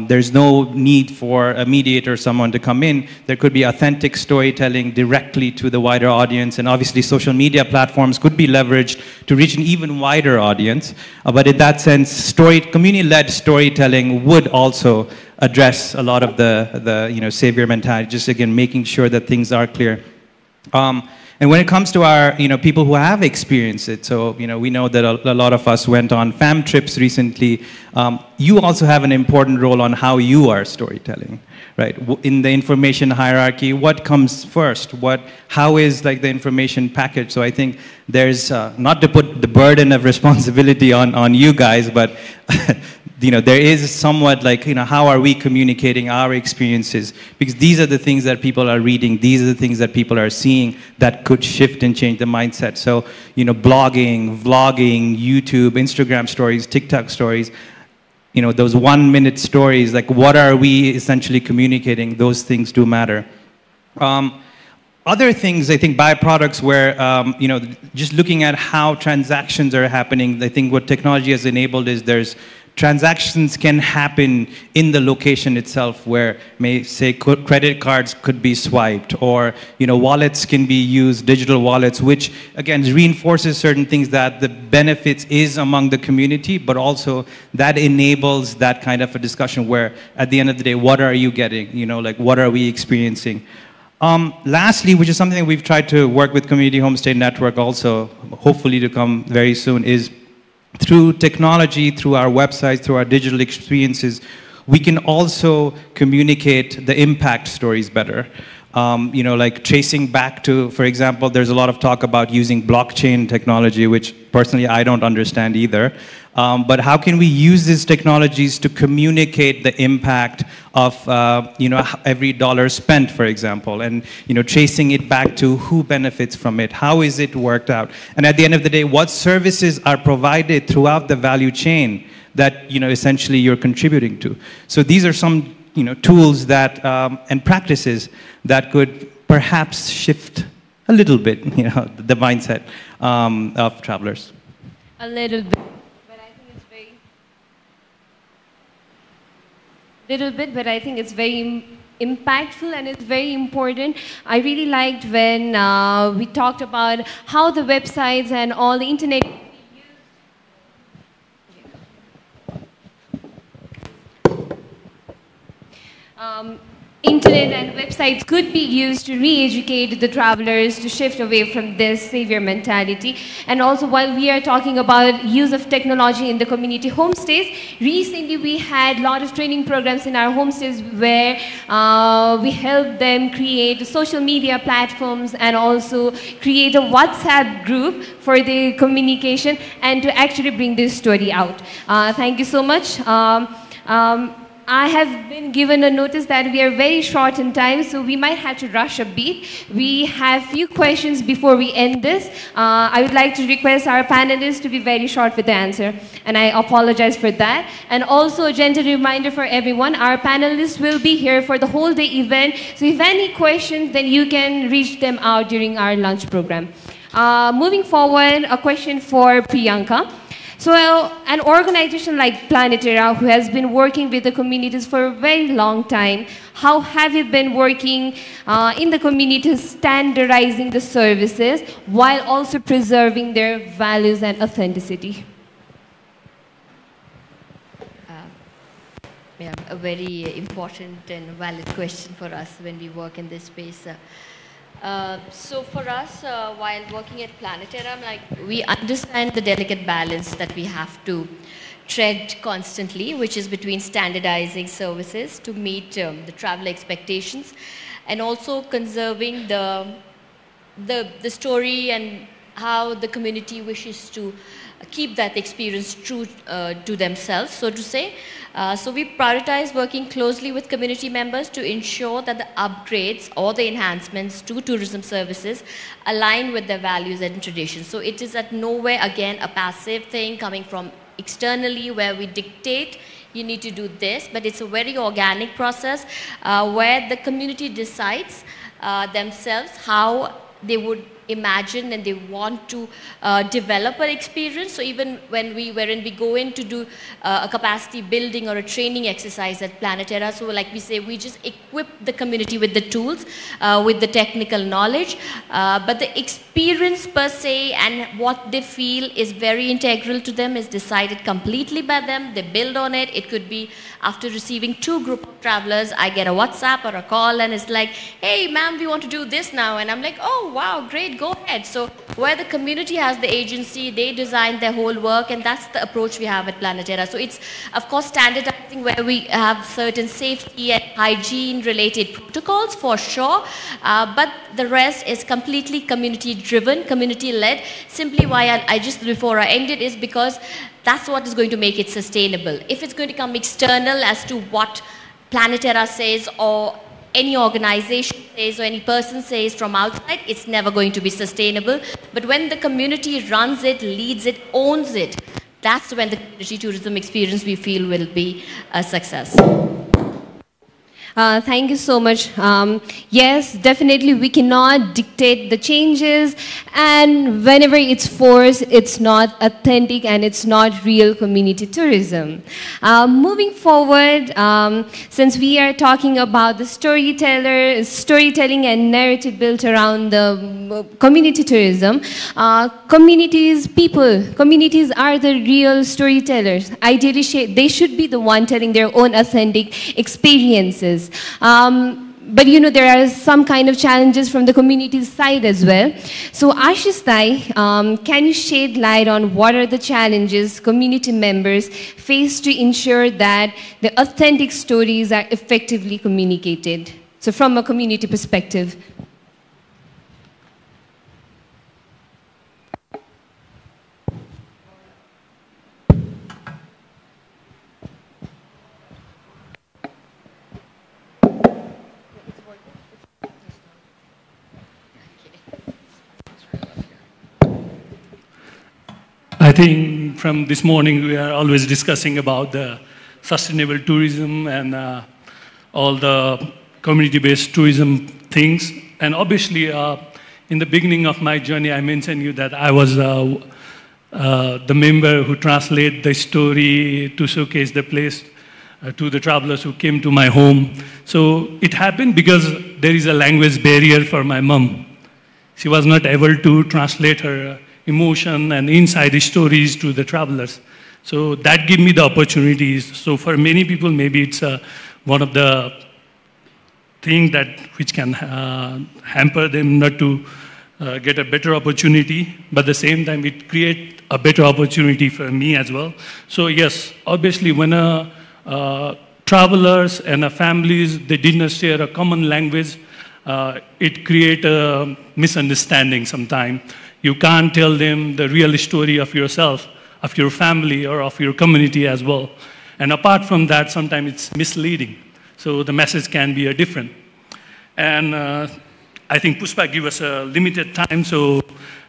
Speaker 3: there's no need for a mediator or someone to come in. There could be authentic storytelling directly to the wider audience, and obviously social media platforms could be leveraged to reach an even wider audience. But in that sense, community-led storytelling would also address a lot of the savior mentality, just again making sure that things are clear. And when it comes to our people who have experienced it, so we know that a lot of us went on fam trips recently. You also have an important role on how you are storytelling, right? In the information hierarchy, what comes first? How is like the information packaged? So I think there's not to put the burden of responsibility on you guys, but there is somewhat like, how are we communicating our experiences? Because these are the things that people are reading. These are the things that people are seeing that could shift and change the mindset. So, blogging, vlogging, YouTube, Instagram stories, TikTok stories, those 1-minute stories, like what are we essentially communicating? Those things do matter. Other things, I think, byproducts where, just looking at how transactions are happening, I think what technology has enabled is transactions can happen in the location itself where, say, credit cards could be swiped, or wallets can be used, digital wallets, which again reinforces certain things that the benefits is among the community, but also that enables that kind of a discussion where at the end of the day, what are you getting? Like what are we experiencing? Lastly, which is something that we've tried to work with Community Homestay Network also, hopefully to come very soon, is through technology, through our websites, through our digital experiences, we can also communicate the impact stories better. Like tracing back to, for example, there's a lot of talk about using blockchain technology, which personally I don't understand either. But how can we use these technologies to communicate the impact of every dollar spent, for example, and tracing it back to who benefits from it, how is it worked out, and at the end of the day, what services are provided throughout the value chain that essentially you're contributing to. So these are some tools that and practices that could perhaps shift a little bit the mindset of travelers.
Speaker 1: A little bit. But I think it's very impactful and it's very important. I really liked when we talked about how the websites and all the internet internet and websites could be used to re-educate the travelers to shift away from this savior mentality. And also, while we are talking about use of technology in the community homestays, recently we had a lot of training programs in our homestays where we helped them create social media platforms and also create a WhatsApp group for the communication and to actually bring this story out. Thank you so much. I have been given a notice that we are very short in time, so we might have to rush a bit. We have few questions before we end this. I would like to request our panelists to be very short with the answer, and I apologize for that. And also a gentle reminder for everyone, our panelists will be here for the whole day event, so if any questions, then you can reach them out during our lunch program. Moving forward, a question for Priyanka. So an organization like Planetera, who has been working with the communities for a very long time, how have you been working in the communities, standardizing the services while also preserving their values and authenticity?
Speaker 2: Yeah, a very important and valid question for us when we work in this space. So for us, while working at Planetera, we understand the delicate balance that we have to tread constantly, which is between standardizing services to meet the traveler expectations and also conserving the story and how the community wishes to keep that experience true to themselves, so to say. So we prioritize working closely with community members to ensure that the upgrades or the enhancements to tourism services align with their values and traditions. So it is at nowhere, again, a passive thing coming from externally where we dictate, you need to do this, but it's a very organic process where the community decides themselves how they would imagine and they want to develop an experience. So even when we go in to do a capacity building or a training exercise at Planetera, so like we say, we just equip the community with the tools, with the technical knowledge, but the experience per se and what they feel is very integral to them is decided completely by them. They build on it. It could be after receiving 2 group of travelers, I get a WhatsApp or a call and it's like, hey ma'am, we want to do this now. And I'm like, oh wow, great, go ahead. So where the community has the agency, they design their whole work, and that's the approach we have at Planetera. So it's, of course, standardizing where we have certain safety and hygiene related protocols for sure, but the rest is completely community driven, community led. Simply why I just, before I end it, is because that's what is going to make it sustainable. If it's going to come external as to what Planetera says or any organization says or any person says from outside, it's never going to be sustainable. But when the community runs it, leads it, owns it, that's when the community tourism experience we feel will be a success.
Speaker 1: Thank you so much. Yes, definitely we cannot dictate the changes, and whenever it's forced, it's not authentic and it's not real community tourism. Moving forward, since we are talking about the storytelling and narrative built around the community tourism, communities are the real storytellers. Ideally, they should be the one telling their own authentic experiences. But you know, there are some kind of challenges from the community side as well. So Ashish Dai, can you shed light on what are the challenges community members face to ensure that the authentic stories are effectively communicated? So from a community perspective.
Speaker 5: I think from this morning we are always discussing about the sustainable tourism and all the community-based tourism things. And obviously, in the beginning of my journey, I mentioned you that I was the member who translate the story to showcase the place to the travelers who came to my home. So it happened because there is a language barrier for my mom. She was not able to translate her emotion and inside stories to the travelers. So that gave me the opportunities. So for many people, maybe it's one of the thing that which can hamper them not to get a better opportunity, but at the same time it create a better opportunity for me as well. So yes, obviously when travelers and families, they did not share a common language, it create a misunderstanding sometimes. You can't tell them the real story of yourself, of your family, or of your community as well. And apart from that, sometimes it's misleading. So the message can be different. And I think Pushpa gave us a limited time, so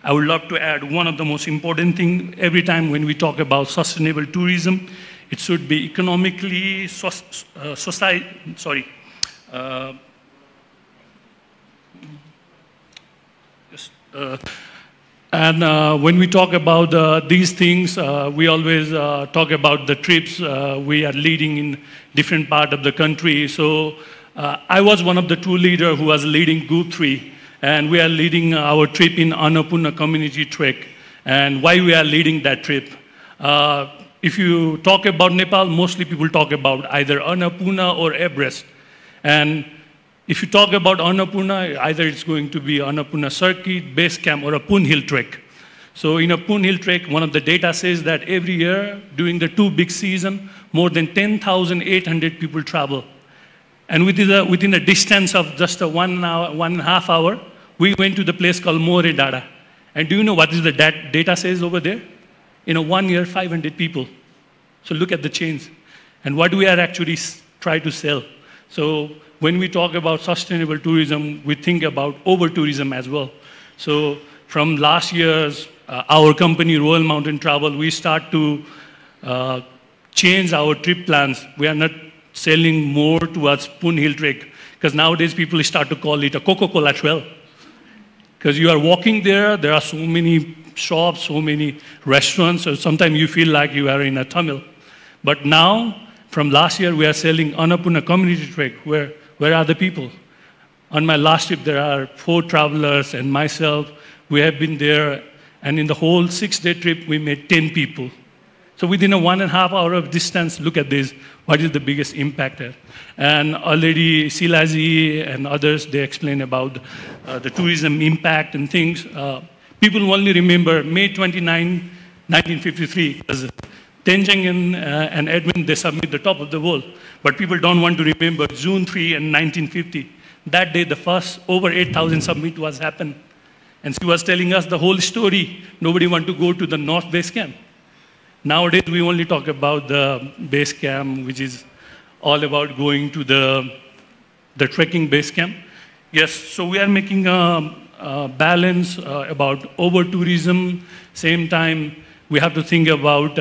Speaker 5: I would love to add one of the most important things. Every time when we talk about sustainable tourism, it should be economically, and when we talk about these things, we always talk about the trips we are leading in different parts of the country. So I was one of the two leaders who was leading Group 3, and we are leading our trip in Annapurna Community Trek. And why we are leading that trip? If you talk about Nepal, mostly people talk about either Annapurna or Everest. And if you talk about Annapurna, either it's going to be Annapurna Circuit, Base Camp, or a Poon Hill Trek. So in a Poon Hill Trek, one of the data says that every year, during the 2 big seasons, more than 10,800 people travel. And within a distance of just a 1.5 hour, we went to the place called More Dada. And do you know what is the data says over there? In a 1 year, 500 people. So look at the change. And what we are actually trying to sell. So when we talk about sustainable tourism, we think about over-tourism as well. So from last year's, our company, Royal Mountain Travel, we start to change our trip plans. We are not selling more towards Poon Hill Trek, because nowadays people start to call it a Coca-Cola trail. Because you are walking there, there are so many shops, so many restaurants, so sometimes you feel like you are in a tunnel. But now, from last year, we are selling Annapurna Community Trek, where are the people? On my last trip, there are 4 travelers and myself. We have been there, and in the whole 6-day trip, we met 10 people. So within a 1.5 hour of distance, look at this, what is the biggest impact there? And already Silaji and others, they explain about the tourism impact and things. People only remember May 29, 1953, because Tenzing and Edwin, they submit the top of the world. But people don't want to remember June 3 and 1950. That day, the first over 8,000 submit was happened. And she was telling us the whole story. Nobody want to go to the North Base Camp. Nowadays, we only talk about the base camp, which is all about going to the trekking base camp. Yes, so we are making a balance about over-tourism. Same time, we have to think about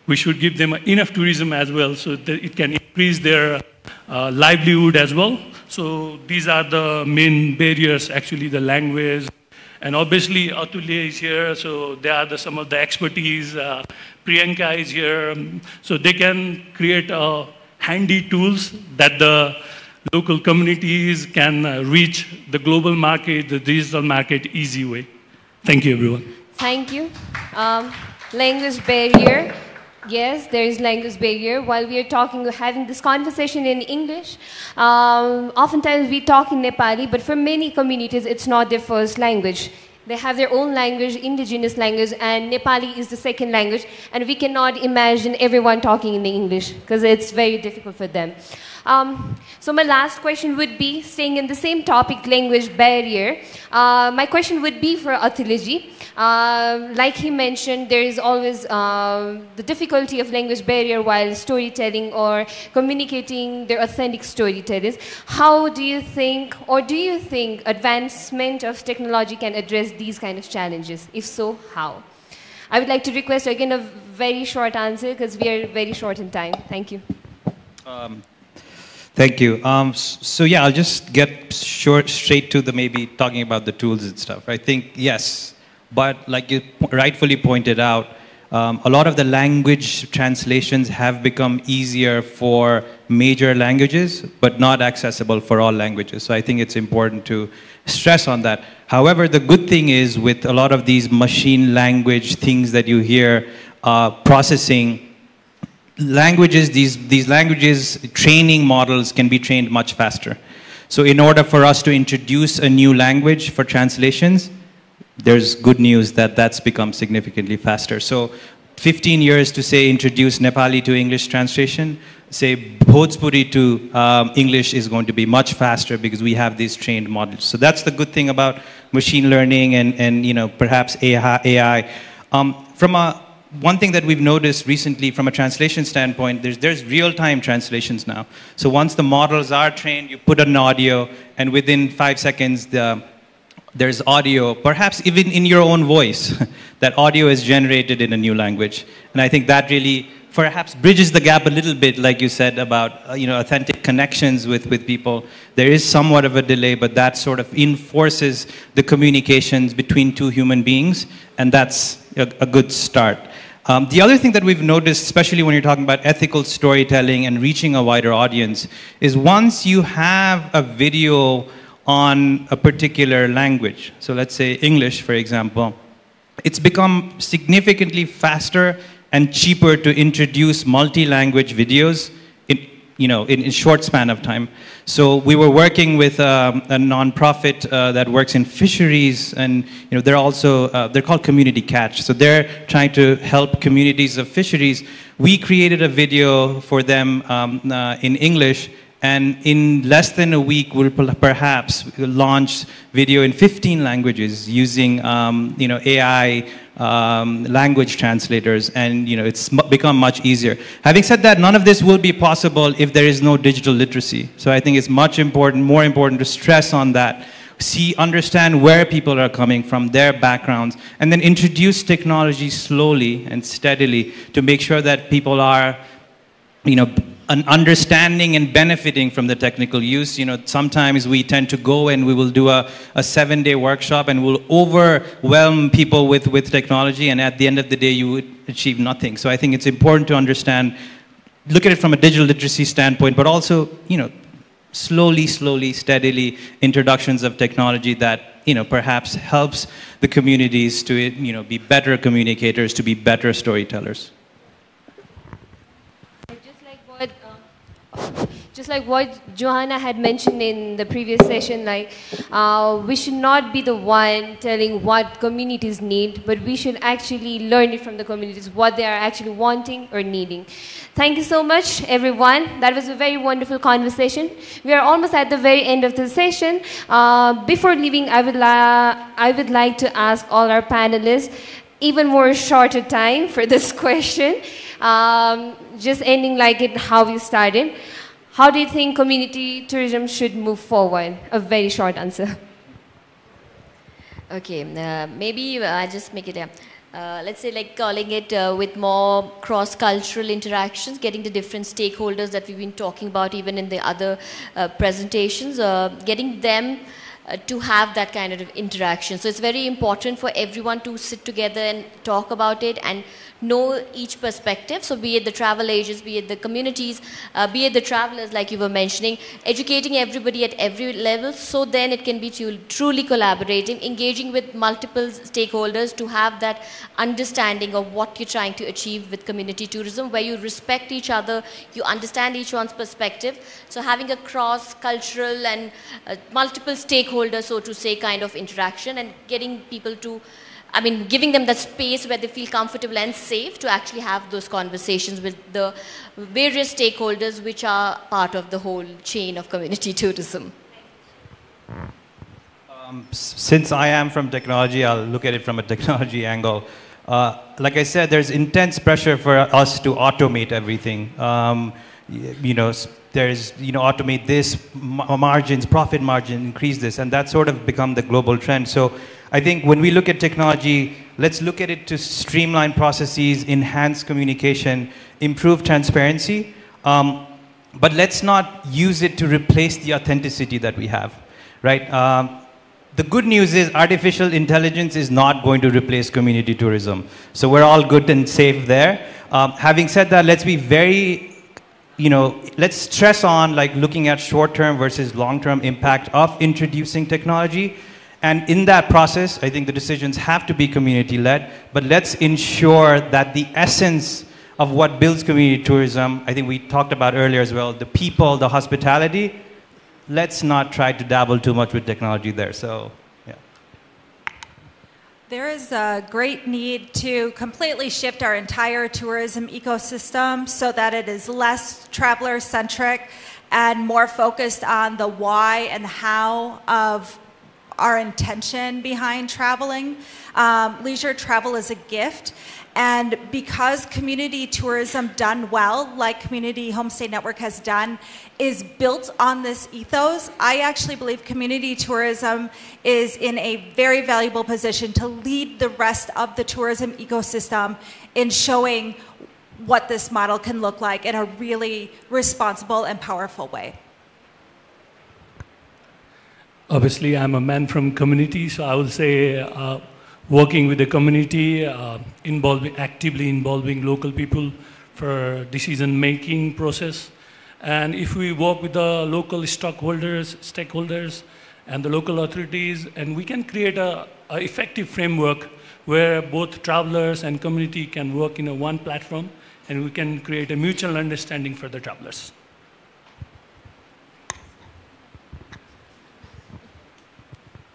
Speaker 5: we should give them enough tourism as well so that it can increase their livelihood as well. So these are the main barriers, actually, the language. And obviously, Atulya is here, so they are some of the expertise. Priyanka is here, so they can create handy tools that the local communities can reach the global market, the digital market, easy way. Thank you, everyone.
Speaker 1: Thank you. Language barrier. Yes, there is language barrier. While we are having this conversation in English, oftentimes we talk in Nepali, but for many communities, it's not their first language. They have their own language, indigenous language, and Nepali is the second language, and we cannot imagine everyone talking in English, because it's very difficult for them. So my last question would be, staying in the same topic, language barrier, my question would be for Atulya. Like he mentioned, there is always the difficulty of language barrier while storytelling or communicating their authentic storytellers. How do you think, or do you think advancement of technology can address these kind of challenges? If so, how? I would like to request again a very short answer because we are very short in time. Thank you.
Speaker 3: Thank you. So yeah, I'll just get straight to the maybe talking about the tools and stuff. I think yes, but like you rightfully pointed out, a lot of the language translations have become easier for major languages, but not accessible for all languages. So I think it's important to stress on that. However, the good thing is with a lot of these machine language things that you hear processing, languages, these languages training models can be trained much faster. So in order for us to introduce a new language for translations, there's good news that that's become significantly faster. So 15 years to say introduce Nepali to English translation, say Bhojpuri to English is going to be much faster because we have these trained models. So that's the good thing about machine learning and you know, perhaps AI. One thing that we've noticed recently from a translation standpoint, there's real-time translations now. So once the models are trained, you put an audio, and within 5 seconds, there's audio, perhaps even in your own voice, that audio is generated in a new language. And I think that really perhaps bridges the gap a little bit, like you said, about you know, authentic connections with people. There is somewhat of a delay, but that sort of enforces the communications between two human beings, and that's a good start. The other thing that we've noticed, especially when you're talking about ethical storytelling and reaching a wider audience, is once you have a video on a particular language, so let's say English, for example, it's become significantly faster and cheaper to introduce multi-language videos in a short span of time. So we were working with a nonprofit that works in fisheries, and you know, they're also they're called Community Catch. So they're trying to help communities of fisheries. We created a video for them in English, and in less than a week, we'll perhaps launch video in 15 languages using you know, AI language translators, and you know, it's become much easier. Having said that, none of this will be possible if there is no digital literacy. So I think it's more important to stress on that. Understand where people are coming from, their backgrounds, and then introduce technology slowly and steadily to make sure that people are, you know, understanding and benefiting from the technical use. You know, sometimes we tend to go and we will do a 7-day workshop and we'll overwhelm people with technology, and at the end of the day you would achieve nothing. So I think it's important to understand, look at it from a digital literacy standpoint, but also, you know, slowly, steadily introductions of technology that, you know, perhaps helps the communities to, you know, be better communicators, to be better storytellers.
Speaker 1: Just like what Johanna had mentioned in the previous session, like we should not be the one telling what communities need, but we should actually learn it from the communities, what they are actually wanting or needing. Thank you so much, everyone. That was a very wonderful conversation. We are almost at the very end of the session. Before leaving, I would like to ask all our panelists even more shorter time for this question. Just ending like it how you started. How do you think community tourism should move forward? A very short answer.
Speaker 2: Okay, maybe I just make it let's say like calling it with more cross-cultural interactions, getting the different stakeholders that we've been talking about even in the other presentations, getting them to have that kind of interaction. So it's very important for everyone to sit together and talk about it and know each perspective. So be it the travel agents, be it the communities, be it the travelers like you were mentioning, educating everybody at every level, so then it can be truly collaborating, engaging with multiple stakeholders to have that understanding of what you're trying to achieve with community tourism, where you respect each other, you understand each one's perspective. So having a cross-cultural and multiple stakeholders, so to say, kind of interaction, and getting people to, I mean, giving them that space where they feel comfortable and safe to actually have those conversations with the various stakeholders which are part of the whole chain of community tourism.
Speaker 3: Since I am from technology, I'll look at it from a technology angle. Like I said, there's intense pressure for us to automate everything. You know, there's, you know, automate this, margins, profit margin, increase this, and that's sort of become the global trend. So I think when we look at technology, let's look at it to streamline processes, enhance communication, improve transparency, but let's not use it to replace the authenticity that we have, right? The good news is artificial intelligence is not going to replace community tourism. So we're all good and safe there. Having said that, let's be very, you know, let's stress on like looking at short-term versus long-term impact of introducing technology. And in that process, I think the decisions have to be community-led, but let's ensure that the essence of what builds community tourism, I think we talked about earlier as well, the people, the hospitality, let's not try to dabble too much with technology there. So, yeah.
Speaker 4: There is a great need to completely shift our entire tourism ecosystem so that it is less traveler-centric and more focused on the why and how of our intention behind traveling. Leisure travel is a gift, and because community tourism done well, like Community Homestay Network has done, is built on this ethos, I actually believe community tourism is in a very valuable position to lead the rest of the tourism ecosystem in showing what this model can look like in a really responsible and powerful way.
Speaker 5: Obviously, I'm a man from community, so I will say working with the community, actively involving local people for decision-making process. And if we work with the local stakeholders, and the local authorities, and we can create a effective framework where both travelers and community can work in one platform, and we can create a mutual understanding for the travelers.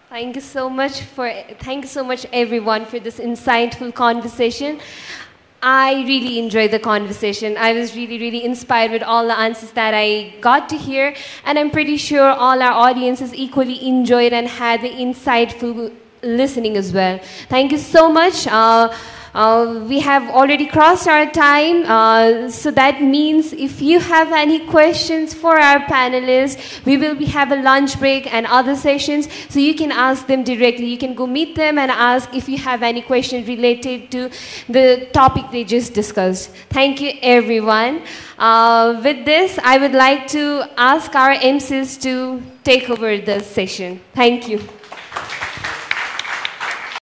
Speaker 1: Thank you so much everyone for this insightful conversation. I really enjoyed the conversation. I was really, really inspired with all the answers that I got to hear, and I'm pretty sure all our audiences equally enjoyed and had the insightful listening as well. Thank you so much. We have already crossed our time, so that means if you have any questions for our panelists, we will have a lunch break and other sessions, so you can ask them directly. You can go meet them and ask if you have any questions related to the topic they just discussed. Thank you, everyone. With this, I would like to ask our MCs to take over the session. Thank you.